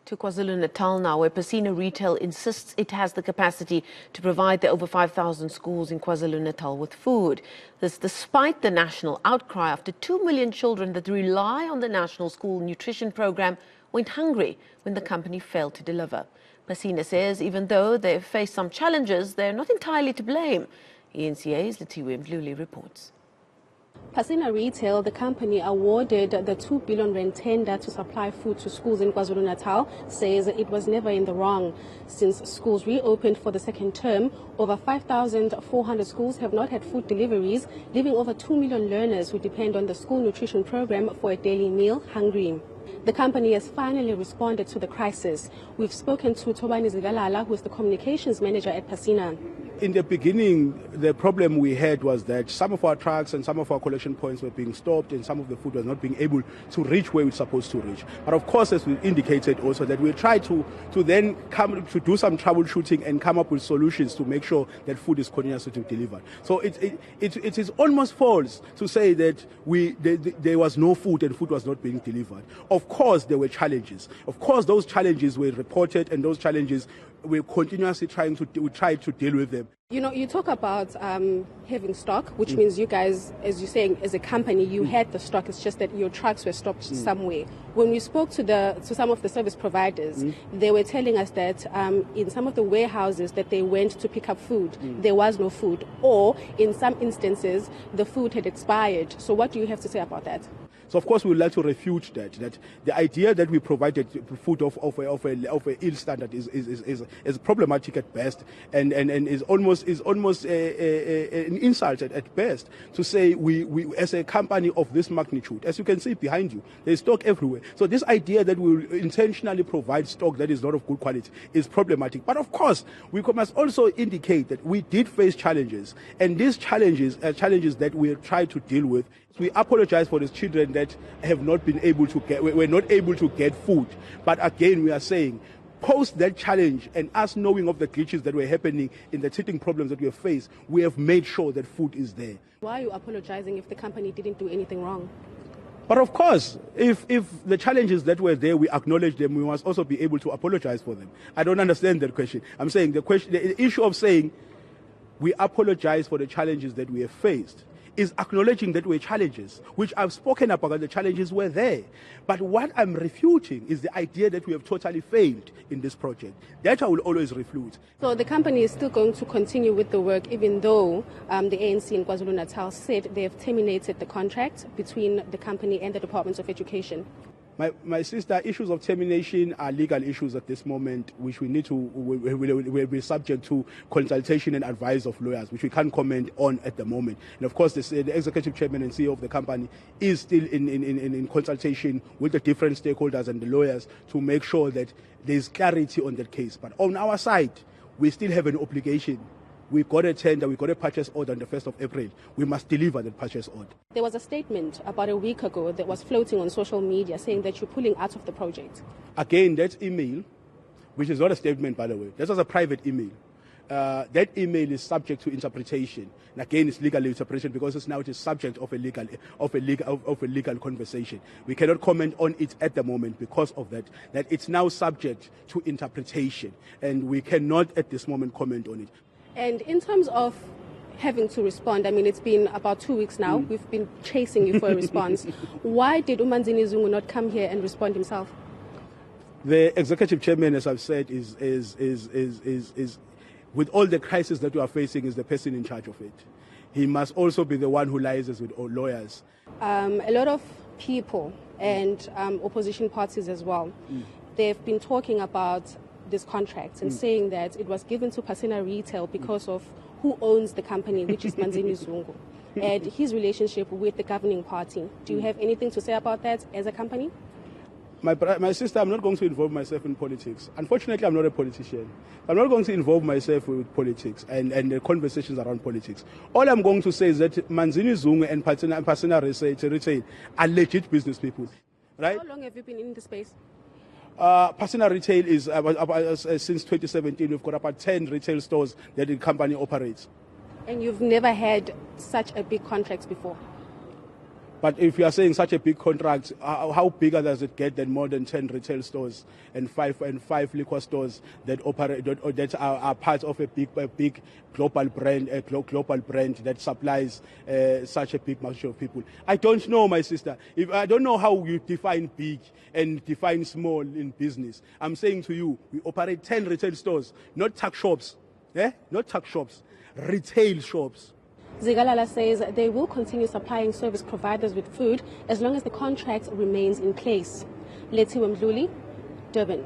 To KwaZulu-Natal now, where Pacina Retail insists it has the capacity to provide the over 5,000 schools in KwaZulu-Natal with food. This despite the national outcry after 2 million children that rely on the National School Nutrition Program went hungry when the company failed to deliver. Pacina says even though they've faced some challenges, they're not entirely to blame. eNCA's Lethiwe Mdluli reports. Pacina Retail, the company awarded the 2 billion rand tender to supply food to schools in KwaZulu-Natal, says it was never in the wrong. Since schools reopened for the second term, over 5,400 schools have not had food deliveries, leaving over 2 million learners who depend on the school nutrition program for a daily meal hungry. The company has finally responded to the crisis. We've spoken to Tobani Zigalala, who is the communications manager at Pacina. In the beginning, the problem we had was that some of our trucks and some of our collection points were being stopped and some of the food was not being able to reach where it's supposed to reach. But of course, as we indicated also, that we try to then come to do some troubleshooting and come up with solutions to make sure that food is continuously delivered. So it is almost false to say that there was no food and food was not being delivered. Of course, there were challenges. Of course, those challenges were reported and those challenges we're continuously try to deal with them. You know, you talk about having stock, which means you guys, as you're saying, as a company, you had the stock. It's just that your trucks were stopped somewhere. When we spoke to some of the service providers, they were telling us that in some of the warehouses that they went to pick up food, there was no food, or in some instances, the food had expired. So what do you have to say about that? So of course we would like to refute that the idea that we provided food of a ill standard is problematic at best and is almost an insult at best to say we as a company of this magnitude, as you can see behind you, there's stock everywhere. So this idea that we will intentionally provide stock that is not of good quality is problematic. But of course we must also indicate that we did face challenges, and these challenges are challenges that we try to deal with. We apologize for these children that have not been able to were not able to get food. But again, we are saying, post that challenge and us knowing of the glitches that were happening in the teething problems that we have faced, we have made sure that food is there. Why are you apologizing if the company didn't do anything wrong? But of course, if the challenges that were there, we acknowledge them, we must also be able to apologize for them. I don't understand that question. I'm saying the issue of saying we apologize for the challenges that we have faced is acknowledging that were challenges, which I've spoken about. The challenges were there. But what I'm refuting is the idea that we have totally failed in this project. That I will always refute. So the company is still going to continue with the work, even though the ANC in KwaZulu-Natal said they have terminated the contract between the company and the Department of Education. My sister, issues of termination are legal issues at this moment, which we need to will be subject to consultation and advice of lawyers, which we can't comment on at the moment. And of course, the executive chairman and CEO of the company is still in consultation with the different stakeholders and the lawyers to make sure that there's clarity on that case. But on our side, we still have an obligation. We got a tender, we got a purchase order on the 1st of April. We must deliver that purchase order. There was a statement about a week ago that was floating on social media saying that you're pulling out of the project. Again, that email, which is not a statement, by the way, that was a private email. That email is subject to interpretation. And again, it's legal interpretation because it is subject of a legal conversation. We cannot comment on it at the moment because of that it's now subject to interpretation, and we cannot at this moment comment on it. And in terms of having to respond, I mean, it's been about 2 weeks now. We've been chasing you for a response. Why did Umanzini Zungu not come here and respond himself? The executive chairman, as I've said, is with all the crisis that we are facing, is the person in charge of it. He must also be the one who liaises with all lawyers. A lot of people and opposition parties as well, they've been talking about this contract and saying that it was given to Pacina Retail because of who owns the company, which is Manzini Zungu, and his relationship with the governing party. Do you have anything to say about that as a company? My sister, I'm not going to involve myself in politics. Unfortunately, I'm not a politician. I'm not going to involve myself with politics and the conversations around politics. All I'm going to say is that Manzini Zungu and Pacina Retail are legit business people. Right? How long have you been in the space? Pacina Retail is since 2017. We've got about 10 retail stores that the company operates. And you've never had such a big contract before? But if you are saying such a big contract, how bigger does it get than more than 10 retail stores and five liquor stores that operate that are part of a big global brand, that supplies such a big multitude of people? I don't know, my sister. I don't know how you define big and define small in business. I'm saying to you, we operate 10 retail stores, not tuck shops, not tuck shops, retail shops. Zigalala says they will continue supplying service providers with food as long as the contract remains in place. Lethiwe Mdluli, Durban.